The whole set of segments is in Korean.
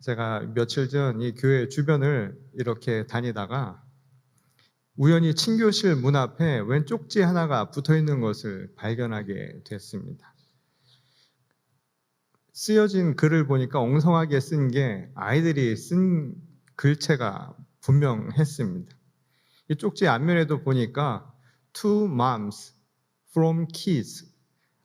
제가 며칠 전 이 교회 주변을 이렇게 다니다가 우연히 친교실 문 앞에 웬 쪽지 하나가 붙어 있는 것을 발견하게 됐습니다. 쓰여진 글을 보니까 엉성하게 쓴 게 아이들이 쓴 글체가 분명했습니다. 이 쪽지 앞면에도 보니까 To moms from kids,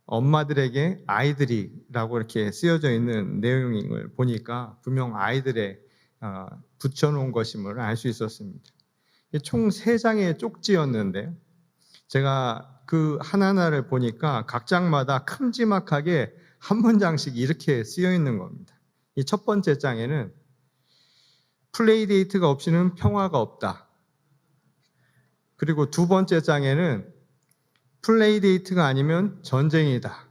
엄마들에게 아이들이라고 이렇게 쓰여져 있는 내용을 보니까 분명 아이들의 붙여놓은 것임을 알 수 있었습니다. 총 3장의 쪽지였는데 제가 그 하나하나를 보니까 각 장마다 큼지막하게 한 문장씩 이렇게 쓰여 있는 겁니다. 이 첫 번째 장에는 플레이데이트가 없이는 평화가 없다. 그리고 두 번째 장에는 플레이데이트가 아니면 전쟁이다.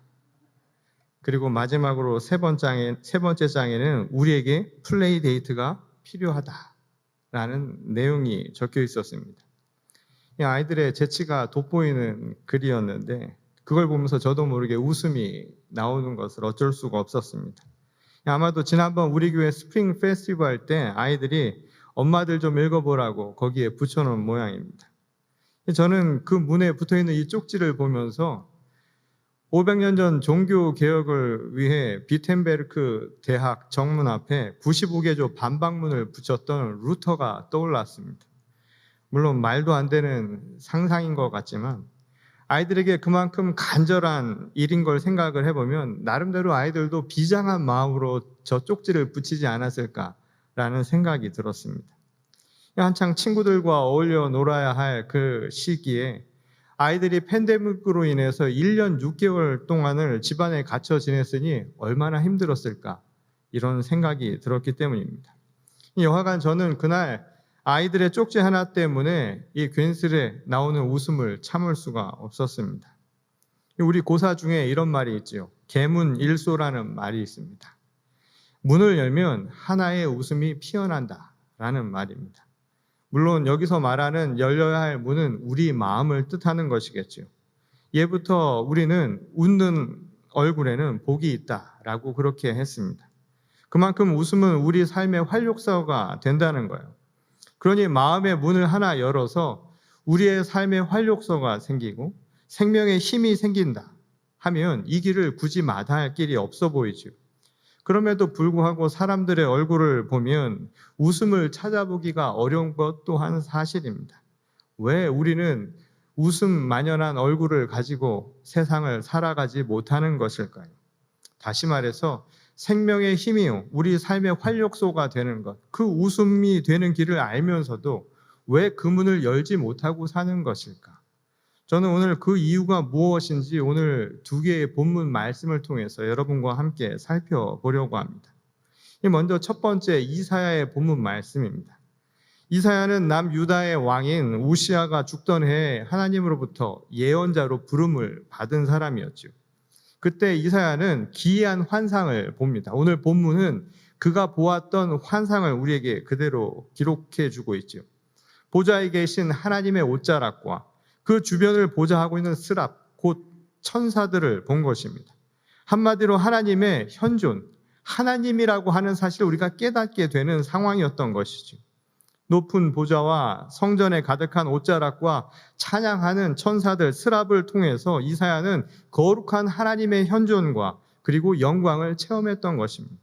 그리고 마지막으로 세 번째 장에는 우리에게 플레이데이트가 필요하다라는 내용이 적혀 있었습니다. 이 아이들의 재치가 돋보이는 글이었는데 그걸 보면서 저도 모르게 웃음이 나오는 것을 어쩔 수가 없었습니다. 아마도 지난번 우리 교회 스프링 페스티벌 때 아이들이 엄마들 좀 읽어보라고 거기에 붙여놓은 모양입니다. 저는 그 문에 붙어있는 이 쪽지를 보면서 500년 전 종교개혁을 위해 비텐베르크 대학 정문 앞에 95개조 반박문을 붙였던 루터가 떠올랐습니다. 물론 말도 안 되는 상상인 것 같지만 아이들에게 그만큼 간절한 일인 걸 생각을 해보면 나름대로 아이들도 비장한 마음으로 저 쪽지를 붙이지 않았을까라는 생각이 들었습니다. 한창 친구들과 어울려 놀아야 할 그 시기에 아이들이 팬데믹으로 인해서 1년 6개월 동안을 집안에 갇혀 지냈으니 얼마나 힘들었을까 이런 생각이 들었기 때문입니다. 여하간 저는 그날 아이들의 쪽지 하나 때문에 이 괜스레 나오는 웃음을 참을 수가 없었습니다. 우리 고사 중에 이런 말이 있죠. 개문일소라는 말이 있습니다. 문을 열면 하나의 웃음이 피어난다라는 말입니다. 물론 여기서 말하는 열려야 할 문은 우리 마음을 뜻하는 것이겠죠. 예부터 우리는 웃는 얼굴에는 복이 있다라고 그렇게 했습니다. 그만큼 웃음은 우리 삶의 활력소가 된다는 거예요. 그러니 마음의 문을 하나 열어서 우리의 삶의 활력소가 생기고 생명의 힘이 생긴다 하면 이 길을 굳이 마다할 길이 없어 보이죠. 그럼에도 불구하고 사람들의 얼굴을 보면 웃음을 찾아보기가 어려운 것 또한 사실입니다. 왜 우리는 웃음 만연한 얼굴을 가지고 세상을 살아가지 못하는 것일까요? 다시 말해서 생명의 힘이요, 우리 삶의 활력소가 되는 것, 그 웃음이 되는 길을 알면서도 왜 그 문을 열지 못하고 사는 것일까? 저는 오늘 그 이유가 무엇인지 오늘 2개의 본문 말씀을 통해서 여러분과 함께 살펴보려고 합니다. 먼저 첫 번째 이사야의 본문 말씀입니다. 이사야는 남유다의 왕인 우시아가 죽던 해에 하나님으로부터 예언자로 부름을 받은 사람이었죠. 그때 이사야는 기이한 환상을 봅니다. 오늘 본문은 그가 보았던 환상을 우리에게 그대로 기록해 주고 있죠. 보좌에 계신 하나님의 옷자락과 그 주변을 보좌하고 있는 스랍, 곧 천사들을 본 것입니다. 한마디로 하나님의 현존, 하나님이라고 하는 사실을 우리가 깨닫게 되는 상황이었던 것이죠. 높은 보좌와 성전에 가득한 옷자락과 찬양하는 천사들, 스랍을 통해서 이사야는 거룩한 하나님의 현존과 그리고 영광을 체험했던 것입니다.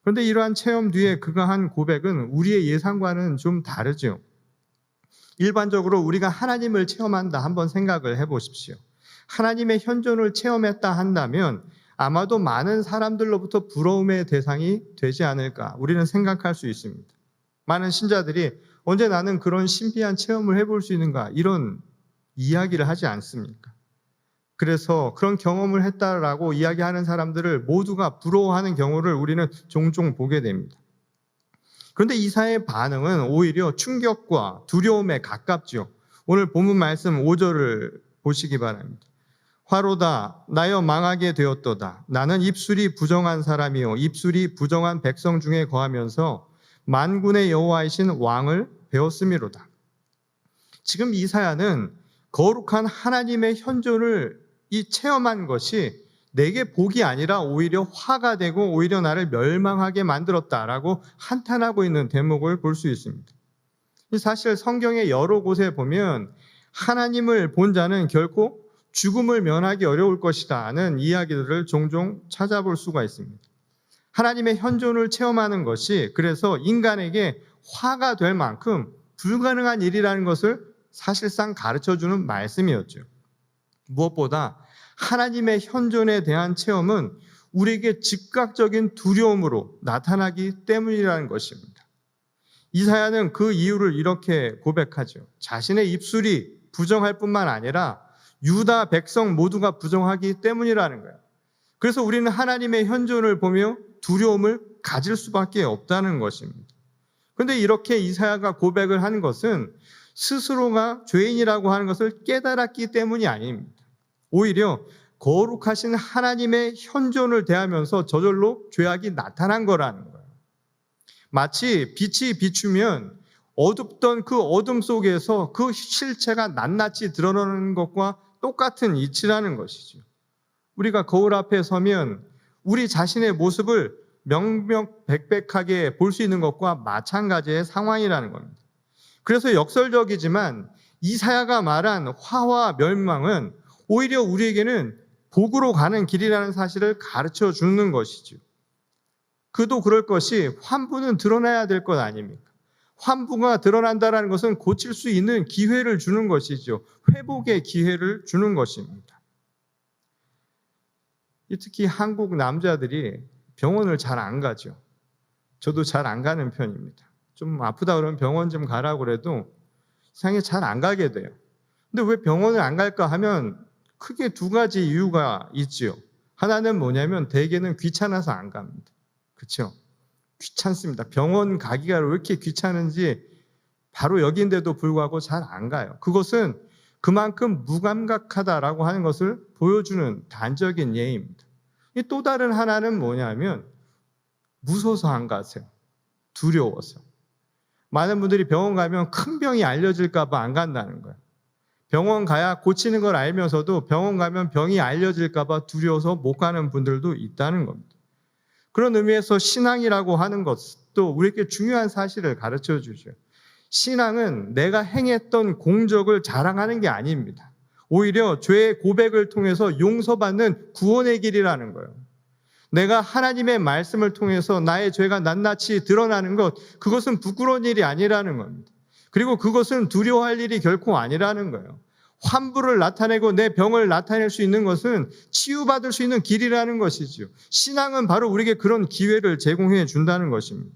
그런데 이러한 체험 뒤에 그가 한 고백은 우리의 예상과는 좀 다르죠. 일반적으로 우리가 하나님을 체험한다 한번 생각을 해보십시오. 하나님의 현존을 체험했다 한다면 아마도 많은 사람들로부터 부러움의 대상이 되지 않을까 우리는 생각할 수 있습니다. 많은 신자들이 언제 나는 그런 신비한 체험을 해볼 수 있는가 이런 이야기를 하지 않습니까? 그래서 그런 경험을 했다라고 이야기하는 사람들을 모두가 부러워하는 경우를 우리는 종종 보게 됩니다. 그런데 이사야의 반응은 오히려 충격과 두려움에 가깝죠. 오늘 본문 말씀 5절을 보시기 바랍니다. 화로다 나여 망하게 되었도다. 나는 입술이 부정한 사람이요 입술이 부정한 백성 중에 거하면서 만군의 여호와이신 왕을 배웠음이로다. 지금 이사야는 거룩한 하나님의 현존을 체험한 것이 내게 복이 아니라 오히려 화가 되고 오히려 나를 멸망하게 만들었다라고 한탄하고 있는 대목을 볼 수 있습니다. 사실 성경의 여러 곳에 보면 하나님을 본 자는 결코 죽음을 면하기 어려울 것이라는 이야기들을 종종 찾아볼 수가 있습니다. 하나님의 현존을 체험하는 것이 그래서 인간에게 화가 될 만큼 불가능한 일이라는 것을 사실상 가르쳐주는 말씀이었죠. 무엇보다 하나님의 현존에 대한 체험은 우리에게 즉각적인 두려움으로 나타나기 때문이라는 것입니다. 이사야는 그 이유를 이렇게 고백하죠. 자신의 입술이 부정할 뿐만 아니라 유다 백성 모두가 부정하기 때문이라는 거예요. 그래서 우리는 하나님의 현존을 보며 두려움을 가질 수밖에 없다는 것입니다. 그런데 이렇게 이사야가 고백을 하는 것은 스스로가 죄인이라고 하는 것을 깨달았기 때문이 아닙니다. 오히려 거룩하신 하나님의 현존을 대하면서 저절로 죄악이 나타난 거라는 거예요. 마치 빛이 비추면 어둡던 그 어둠 속에서 그 실체가 낱낱이 드러나는 것과 똑같은 이치라는 것이죠. 우리가 거울 앞에 서면 우리 자신의 모습을 명명백백하게 볼 수 있는 것과 마찬가지의 상황이라는 겁니다. 그래서 역설적이지만 이사야가 말한 화와 멸망은 오히려 우리에게는 복으로 가는 길이라는 사실을 가르쳐 주는 것이죠. 그도 그럴 것이 환부는 드러나야 될 것 아닙니까? 환부가 드러난다는 것은 고칠 수 있는 기회를 주는 것이죠. 회복의 기회를 주는 것입니다. 특히 한국 남자들이 병원을 잘 안 가죠. 저도 잘 안 가는 편입니다. 좀 아프다 그러면 병원 좀 가라고 그래도 이상하게 잘 안 가게 돼요. 근데 왜 병원을 안 갈까 하면 크게 두 가지 이유가 있지요. 하나는 뭐냐면 대개는 귀찮아서 안 갑니다. 그렇죠? 귀찮습니다. 병원 가기가 왜 이렇게 귀찮은지 바로 여기인데도 불구하고 잘 안 가요. 그것은 그만큼 무감각하다라고 하는 것을 보여주는 단적인 예입니다. 또 다른 하나는 뭐냐면 무서워서 안 가세요. 두려워서. 많은 분들이 병원 가면 큰 병이 알려질까 봐 안 간다는 거예요. 병원 가야 고치는 걸 알면서도 병원 가면 병이 알려질까 봐 두려워서 못 가는 분들도 있다는 겁니다. 그런 의미에서 신앙이라고 하는 것도 우리에게 중요한 사실을 가르쳐 주죠. 신앙은 내가 행했던 공적을 자랑하는 게 아닙니다. 오히려 죄의 고백을 통해서 용서받는 구원의 길이라는 거예요. 내가 하나님의 말씀을 통해서 나의 죄가 낱낱이 드러나는 것, 그것은 부끄러운 일이 아니라는 겁니다. 그리고 그것은 두려워할 일이 결코 아니라는 거예요. 환부를 나타내고 내 병을 나타낼 수 있는 것은 치유받을 수 있는 길이라는 것이죠. 신앙은 바로 우리에게 그런 기회를 제공해 준다는 것입니다.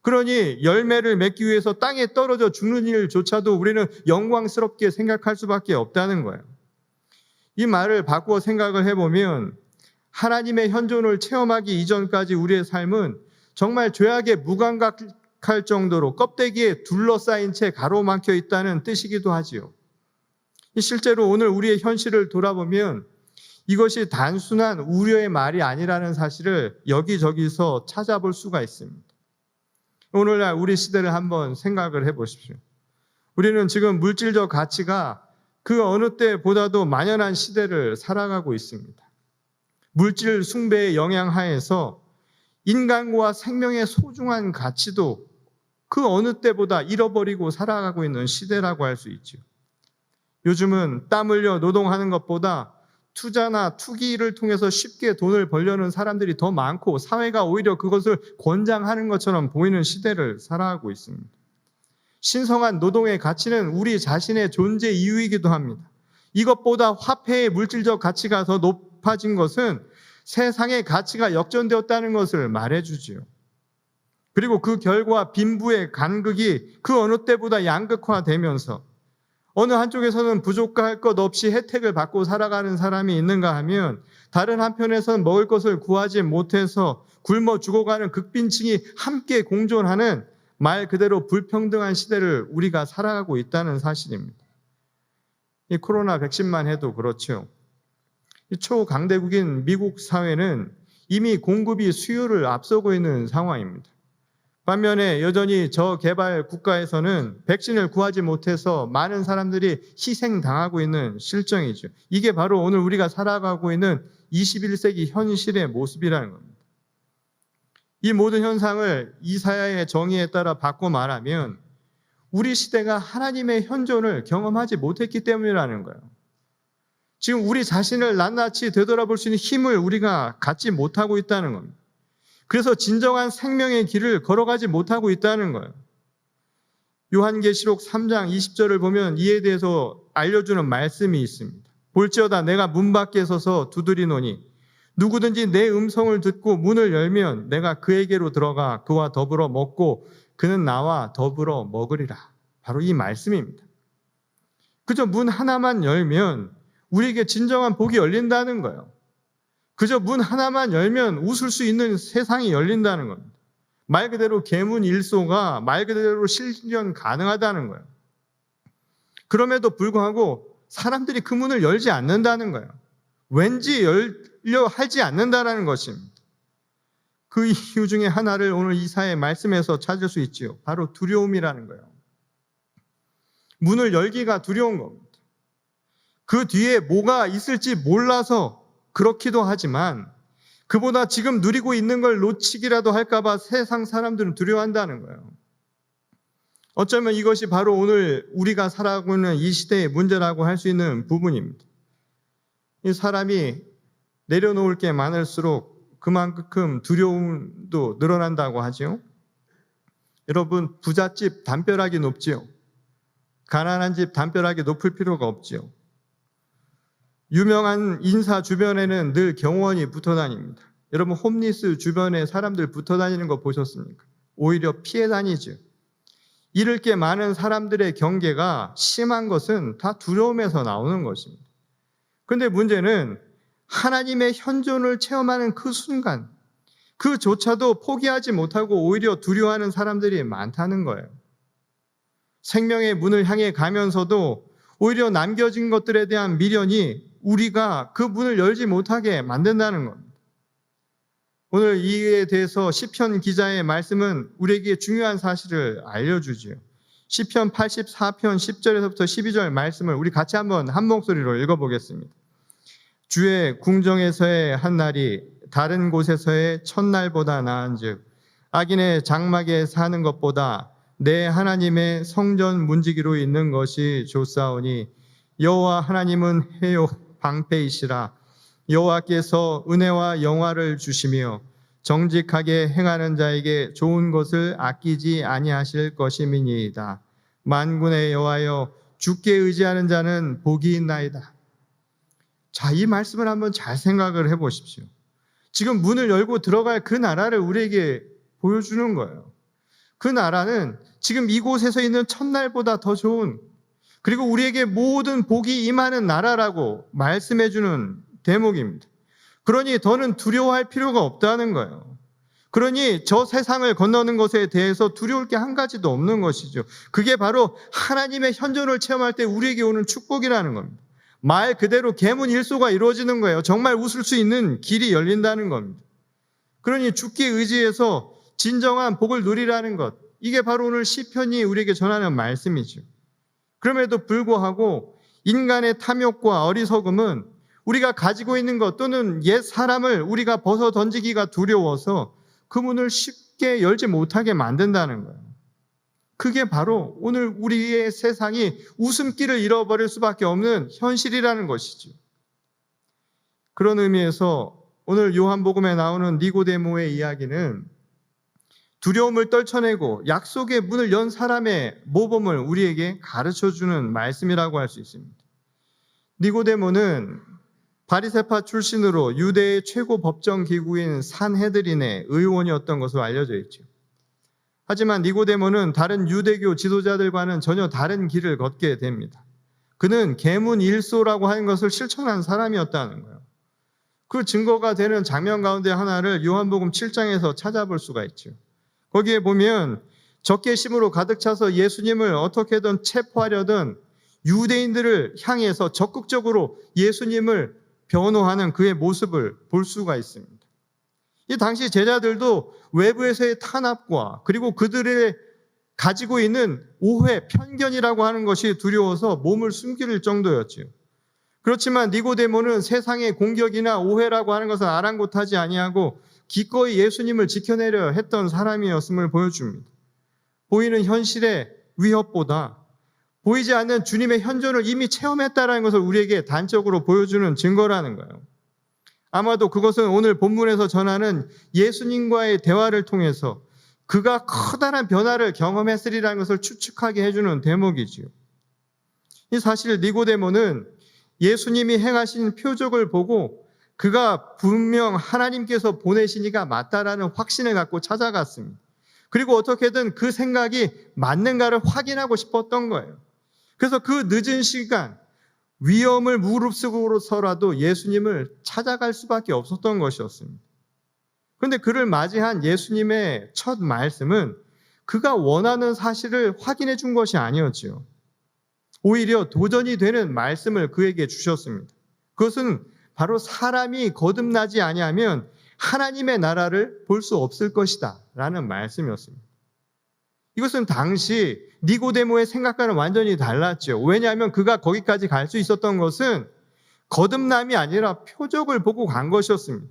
그러니 열매를 맺기 위해서 땅에 떨어져 죽는 일조차도 우리는 영광스럽게 생각할 수밖에 없다는 거예요. 이 말을 바꾸어 생각을 해보면 하나님의 현존을 체험하기 이전까지 우리의 삶은 정말 죄악에 무감각할 정도로 껍데기에 둘러싸인 채 가로막혀 있다는 뜻이기도 하지요. 실제로 오늘 우리의 현실을 돌아보면 이것이 단순한 우려의 말이 아니라는 사실을 여기저기서 찾아볼 수가 있습니다. 오늘날 우리 시대를 한번 생각을 해보십시오. 우리는 지금 물질적 가치가 그 어느 때보다도 만연한 시대를 살아가고 있습니다. 물질 숭배의 영향 하에서 인간과 생명의 소중한 가치도 그 어느 때보다 잃어버리고 살아가고 있는 시대라고 할 수 있죠. 요즘은 땀 흘려 노동하는 것보다 투자나 투기를 통해서 쉽게 돈을 벌려는 사람들이 더 많고 사회가 오히려 그것을 권장하는 것처럼 보이는 시대를 살아가고 있습니다. 신성한 노동의 가치는 우리 자신의 존재 이유이기도 합니다. 이것보다 화폐의 물질적 가치가 더 높아진 것은 세상의 가치가 역전되었다는 것을 말해주지요. 그리고 그 결과 빈부의 간극이 그 어느 때보다 양극화되면서 어느 한쪽에서는 부족할 것 없이 혜택을 받고 살아가는 사람이 있는가 하면 다른 한편에서는 먹을 것을 구하지 못해서 굶어 죽어가는 극빈층이 함께 공존하는 말 그대로 불평등한 시대를 우리가 살아가고 있다는 사실입니다. 이 코로나 백신만 해도 그렇죠. 이 초강대국인 미국 사회는 이미 공급이 수요를 앞서고 있는 상황입니다. 반면에 여전히 저개발 국가에서는 백신을 구하지 못해서 많은 사람들이 희생당하고 있는 실정이죠. 이게 바로 오늘 우리가 살아가고 있는 21세기 현실의 모습이라는 겁니다. 이 모든 현상을 이사야의 정의에 따라 바꿔 말하면 우리 시대가 하나님의 현존을 경험하지 못했기 때문이라는 거예요. 지금 우리 자신을 낱낱이 되돌아볼 수 있는 힘을 우리가 갖지 못하고 있다는 겁니다. 그래서 진정한 생명의 길을 걸어가지 못하고 있다는 거예요. 요한계시록 3장 20절을 보면 이에 대해서 알려주는 말씀이 있습니다. 볼지어다 내가 문 밖에 서서 두드리노니 누구든지 내 음성을 듣고 문을 열면 내가 그에게로 들어가 그와 더불어 먹고 그는 나와 더불어 먹으리라. 바로 이 말씀입니다. 그저 문 하나만 열면 우리에게 진정한 복이 열린다는 거예요. 그저 문 하나만 열면 웃을 수 있는 세상이 열린다는 겁니다. 말 그대로 계문일소가 말 그대로 실현 가능하다는 거예요. 그럼에도 불구하고 사람들이 그 문을 열지 않는다는 거예요. 왠지 열려 하지 않는다는 것입니다. 그 이유 중에 하나를 오늘 이사야의 말씀에서 찾을 수 있지요. 바로 두려움이라는 거예요. 문을 열기가 두려운 겁니다. 그 뒤에 뭐가 있을지 몰라서 그렇기도 하지만 그보다 지금 누리고 있는 걸 놓치기라도 할까봐 세상 사람들은 두려워한다는 거예요. 어쩌면 이것이 바로 오늘 우리가 살아가고 있는 이 시대의 문제라고 할 수 있는 부분입니다. 이 사람이 내려놓을 게 많을수록 그만큼 두려움도 늘어난다고 하죠. 여러분, 부잣집 담벼락이 높지요. 가난한 집 담벼락이 높을 필요가 없지요. 유명한 인사 주변에는 늘 경호원이 붙어 다닙니다. 여러분, 홈리스 주변에 사람들 붙어 다니는 거 보셨습니까? 오히려 피해 다니죠. 잃을 게 많은 사람들의 경계가 심한 것은 다 두려움에서 나오는 것입니다. 그런데 문제는 하나님의 현존을 체험하는 그 순간, 그조차도 포기하지 못하고 오히려 두려워하는 사람들이 많다는 거예요. 생명의 문을 향해 가면서도 오히려 남겨진 것들에 대한 미련이 우리가 그 문을 열지 못하게 만든다는 겁니다. 오늘 이에 대해서 시편 기자의 말씀은 우리에게 중요한 사실을 알려주지요. 시편 84편 10절에서부터 12절 말씀을 우리 같이 한번 한 목소리로 읽어보겠습니다. 주의 궁정에서의 한 날이 다른 곳에서의 첫날보다 나은즉 악인의 장막에 사는 것보다 내 하나님의 성전 문지기로 있는 것이 좋사오니 여호와 하나님은 해요 방패이시라. 여호와께서 은혜와 영화를 주시며 정직하게 행하는 자에게 좋은 것을 아끼지 아니하실 것임이니이다. 만군의 여호와여 주께 의지하는 자는 복이 있나이다. 자, 이 말씀을 한번 잘 생각을 해보십시오. 지금 문을 열고 들어갈 그 나라를 우리에게 보여주는 거예요. 그 나라는 지금 이곳에서 있는 첫날보다 더 좋은, 그리고 우리에게 모든 복이 임하는 나라라고 말씀해주는 대목입니다. 그러니 더는 두려워할 필요가 없다는 거예요. 그러니 저 세상을 건너는 것에 대해서 두려울 게 한 가지도 없는 것이죠. 그게 바로 하나님의 현존을 체험할 때 우리에게 오는 축복이라는 겁니다. 말 그대로 계문일소가 이루어지는 거예요. 정말 웃을 수 있는 길이 열린다는 겁니다. 그러니 주께 의지해서 진정한 복을 누리라는 것, 이게 바로 오늘 시편이 우리에게 전하는 말씀이죠. 그럼에도 불구하고 인간의 탐욕과 어리석음은 우리가 가지고 있는 것 또는 옛 사람을 우리가 벗어 던지기가 두려워서 그 문을 쉽게 열지 못하게 만든다는 거예요. 그게 바로 오늘 우리의 세상이 웃음기를 잃어버릴 수밖에 없는 현실이라는 것이죠. 그런 의미에서 오늘 요한복음에 나오는 니고데모의 이야기는 두려움을 떨쳐내고 약속의 문을 연 사람의 모범을 우리에게 가르쳐주는 말씀이라고 할 수 있습니다. 니고데모는 바리새파 출신으로 유대의 최고 법정 기구인 산헤드린의 의원이었던 것으로 알려져 있죠. 하지만 니고데모는 다른 유대교 지도자들과는 전혀 다른 길을 걷게 됩니다. 그는 계문일소라고 하는 것을 실천한 사람이었다는 거예요. 그 증거가 되는 장면 가운데 하나를 요한복음 7장에서 찾아볼 수가 있죠. 거기에 보면 적개심으로 가득 차서 예수님을 어떻게든 체포하려던 유대인들을 향해서 적극적으로 예수님을 변호하는 그의 모습을 볼 수가 있습니다. 이 당시 제자들도 외부에서의 탄압과 그리고 그들의 가지고 있는 오해, 편견이라고 하는 것이 두려워서 몸을 숨길 정도였지요. 그렇지만 니고데모는 세상의 공격이나 오해라고 하는 것을 아랑곳하지 아니하고 기꺼이 예수님을 지켜내려 했던 사람이었음을 보여줍니다. 보이는 현실의 위협보다 보이지 않는 주님의 현존을 이미 체험했다는 것을 우리에게 단적으로 보여주는 증거라는 거예요. 아마도 그것은 오늘 본문에서 전하는 예수님과의 대화를 통해서 그가 커다란 변화를 경험했으리라는 것을 추측하게 해주는 대목이지요. 이 사실 니고데모는 예수님이 행하신 표적을 보고 그가 분명 하나님께서 보내신 이가 맞다라는 확신을 갖고 찾아갔습니다. 그리고 어떻게든 그 생각이 맞는가를 확인하고 싶었던 거예요. 그래서 그 늦은 시간, 위험을 무릅쓰고서라도 예수님을 찾아갈 수밖에 없었던 것이었습니다. 그런데 그를 맞이한 예수님의 첫 말씀은 그가 원하는 사실을 확인해 준 것이 아니었지요. 오히려 도전이 되는 말씀을 그에게 주셨습니다. 그것은 바로 사람이 거듭나지 아니하면 하나님의 나라를 볼 수 없을 것이다 라는 말씀이었습니다. 이것은 당시 니고데모의 생각과는 완전히 달랐죠. 왜냐하면 그가 거기까지 갈 수 있었던 것은 거듭남이 아니라 표적을 보고 간 것이었습니다.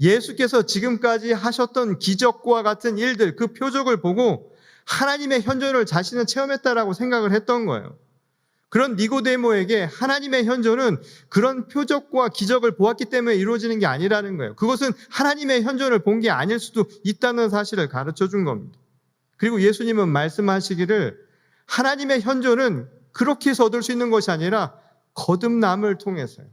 예수께서 지금까지 하셨던 기적과 같은 일들, 그 표적을 보고 하나님의 현존을 자신은 체험했다라고 생각을 했던 거예요. 그런 니고데모에게 하나님의 현존은 그런 표적과 기적을 보았기 때문에 이루어지는 게 아니라는 거예요. 그것은 하나님의 현존을 본 게 아닐 수도 있다는 사실을 가르쳐 준 겁니다. 그리고 예수님은 말씀하시기를 하나님의 현존은 그렇게 해서 얻을 수 있는 것이 아니라 거듭남을 통해서요.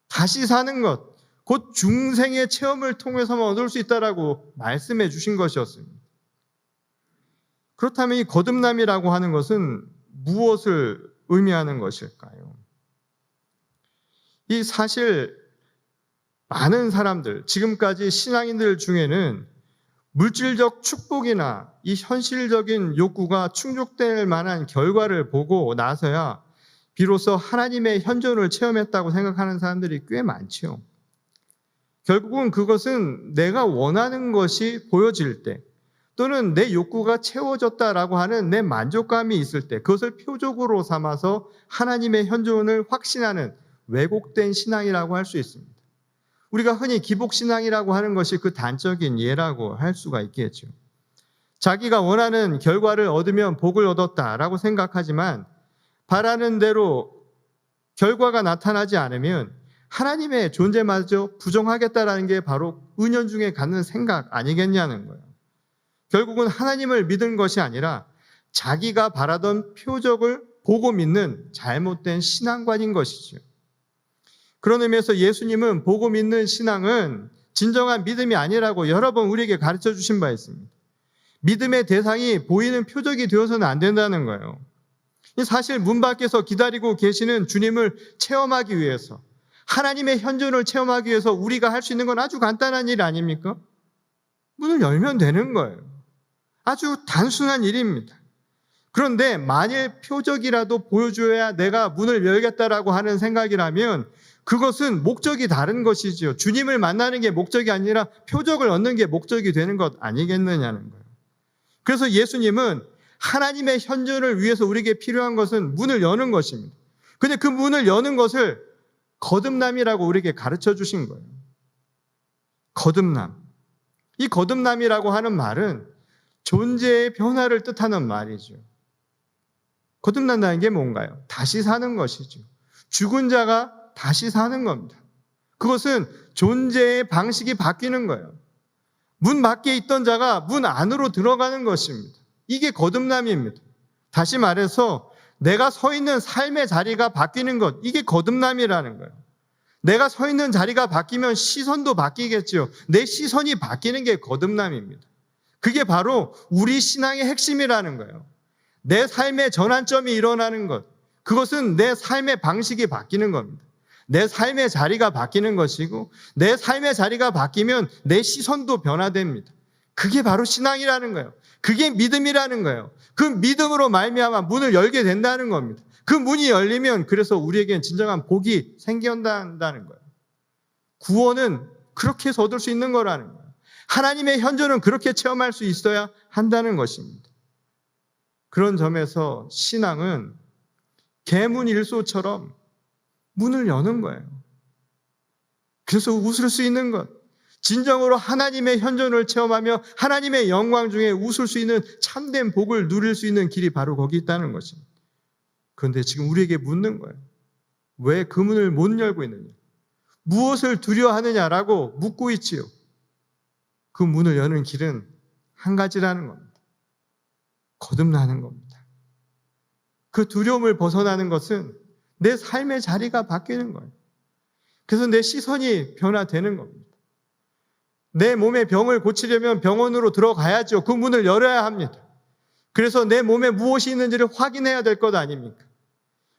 다시 사는 것, 곧 중생의 체험을 통해서만 얻을 수 있다라고 말씀해 주신 것이었습니다. 그렇다면 이 거듭남이라고 하는 것은 무엇을 의미하는 것일까요? 이 사실 많은 사람들, 지금까지 신앙인들 중에는 물질적 축복이나 이 현실적인 욕구가 충족될 만한 결과를 보고 나서야 비로소 하나님의 현존을 체험했다고 생각하는 사람들이 꽤 많지요. 결국은 그것은 내가 원하는 것이 보여질 때 또는 내 욕구가 채워졌다라고 하는 내 만족감이 있을 때 그것을 표적으로 삼아서 하나님의 현존을 확신하는 왜곡된 신앙이라고 할 수 있습니다. 우리가 흔히 기복신앙이라고 하는 것이 그 단적인 예라고 할 수가 있겠죠. 자기가 원하는 결과를 얻으면 복을 얻었다라고 생각하지만 바라는 대로 결과가 나타나지 않으면 하나님의 존재마저 부정하겠다라는 게 바로 은연중에 갖는 생각 아니겠냐는 거예요. 결국은 하나님을 믿은 것이 아니라 자기가 바라던 표적을 보고 믿는 잘못된 신앙관인 것이죠. 그런 의미에서 예수님은 보고 믿는 신앙은 진정한 믿음이 아니라고 여러 번 우리에게 가르쳐 주신 바 있습니다. 믿음의 대상이 보이는 표적이 되어서는 안 된다는 거예요. 사실 문 밖에서 기다리고 계시는 주님을 체험하기 위해서 하나님의 현존을 체험하기 위해서 우리가 할 수 있는 건 아주 간단한 일 아닙니까? 문을 열면 되는 거예요. 아주 단순한 일입니다. 그런데 만일 표적이라도 보여줘야 내가 문을 열겠다라고 하는 생각이라면 그것은 목적이 다른 것이지요. 주님을 만나는 게 목적이 아니라 표적을 얻는 게 목적이 되는 것 아니겠느냐는 거예요. 그래서 예수님은 하나님의 현존을 위해서 우리에게 필요한 것은 문을 여는 것입니다. 근데 그 문을 여는 것을 거듭남이라고 우리에게 가르쳐 주신 거예요. 거듭남. 이 거듭남이라고 하는 말은 존재의 변화를 뜻하는 말이죠. 거듭난다는 게 뭔가요? 다시 사는 것이죠. 죽은 자가 다시 사는 겁니다. 그것은 존재의 방식이 바뀌는 거예요. 문 밖에 있던 자가 문 안으로 들어가는 것입니다. 이게 거듭남입니다. 다시 말해서 내가 서 있는 삶의 자리가 바뀌는 것, 이게 거듭남이라는 거예요. 내가 서 있는 자리가 바뀌면 시선도 바뀌겠죠. 내 시선이 바뀌는 게 거듭남입니다. 그게 바로 우리 신앙의 핵심이라는 거예요. 내 삶의 전환점이 일어나는 것, 그것은 내 삶의 방식이 바뀌는 겁니다. 내 삶의 자리가 바뀌는 것이고 내 삶의 자리가 바뀌면 내 시선도 변화됩니다. 그게 바로 신앙이라는 거예요. 그게 믿음이라는 거예요. 그 믿음으로 말미암아 문을 열게 된다는 겁니다. 그 문이 열리면 그래서 우리에겐 진정한 복이 생겨난다는 거예요. 구원은 그렇게 해서 얻을 수 있는 거라는 거예요. 하나님의 현존은 그렇게 체험할 수 있어야 한다는 것입니다. 그런 점에서 신앙은 개문일소처럼 문을 여는 거예요. 그래서 웃을 수 있는 것, 진정으로 하나님의 현존을 체험하며 하나님의 영광 중에 웃을 수 있는 참된 복을 누릴 수 있는 길이 바로 거기 있다는 것입니다. 그런데 지금 우리에게 묻는 거예요. 왜 그 문을 못 열고 있느냐? 무엇을 두려워하느냐라고 묻고 있지요. 그 문을 여는 길은 한 가지라는 겁니다. 거듭나는 겁니다. 그 두려움을 벗어나는 것은 내 삶의 자리가 바뀌는 거예요. 그래서 내 시선이 변화되는 겁니다. 내 몸의 병을 고치려면 병원으로 들어가야죠. 그 문을 열어야 합니다. 그래서 내 몸에 무엇이 있는지를 확인해야 될 것 아닙니까?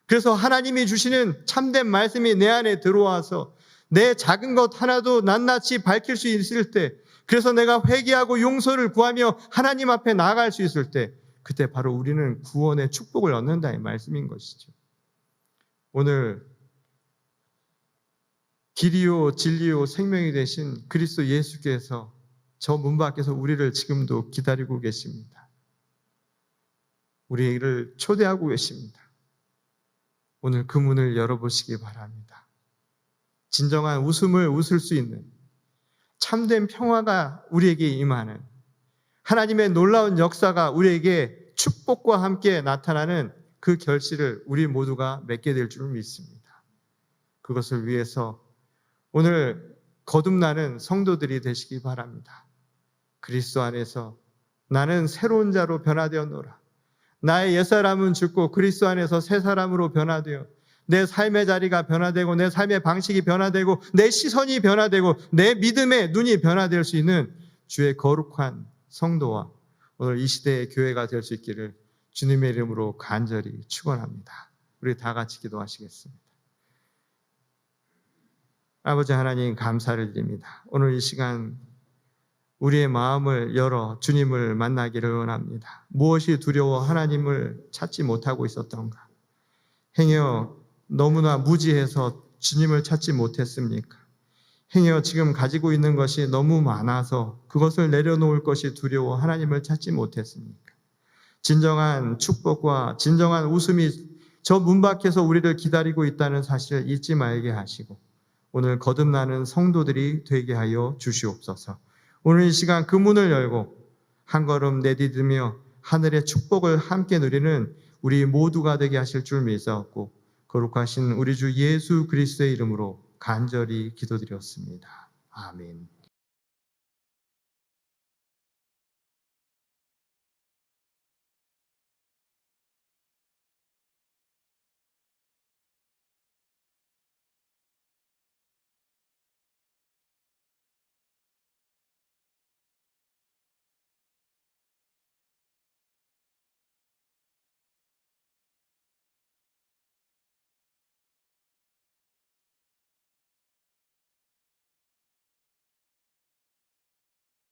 그래서 하나님이 주시는 참된 말씀이 내 안에 들어와서 내 작은 것 하나도 낱낱이 밝힐 수 있을 때, 그래서 내가 회개하고 용서를 구하며 하나님 앞에 나아갈 수 있을 때, 그때 바로 우리는 구원의 축복을 얻는다 이 말씀인 것이죠. 오늘 길이요 진리요 생명이 되신 그리스도 예수께서 저 문 밖에서 우리를 지금도 기다리고 계십니다. 우리를 초대하고 계십니다. 오늘 그 문을 열어보시기 바랍니다. 진정한 웃음을 웃을 수 있는 참된 평화가 우리에게 임하는 하나님의 놀라운 역사가 우리에게 축복과 함께 나타나는 그 결실을 우리 모두가 맺게 될 줄 믿습니다. 그것을 위해서 오늘 거듭나는 성도들이 되시기 바랍니다. 그리스도 안에서 나는 새로운 자로 변화되었노라. 나의 옛사람은 죽고 그리스도 안에서 새 사람으로 변화되어 내 삶의 자리가 변화되고 내 삶의 방식이 변화되고 내 시선이 변화되고 내 믿음의 눈이 변화될 수 있는 주의 거룩한 성도와 오늘 이 시대의 교회가 될 수 있기를 주님의 이름으로 간절히 축원합니다. 우리 다 같이 기도하시겠습니다. 아버지 하나님 감사를 드립니다. 오늘 이 시간 우리의 마음을 열어 주님을 만나기를 원합니다. 무엇이 두려워 하나님을 찾지 못하고 있었던가? 행여 너무나 무지해서 주님을 찾지 못했습니까? 행여 지금 가지고 있는 것이 너무 많아서 그것을 내려놓을 것이 두려워 하나님을 찾지 못했습니까? 진정한 축복과 진정한 웃음이 저 문 밖에서 우리를 기다리고 있다는 사실을 잊지 말게 하시고 오늘 거듭나는 성도들이 되게 하여 주시옵소서. 오늘 이 시간 그 문을 열고 한 걸음 내디디며 하늘의 축복을 함께 누리는 우리 모두가 되게 하실 줄 믿사옵고 거룩하신 우리 주 예수 그리스도의 이름으로 간절히 기도드렸습니다. 아멘.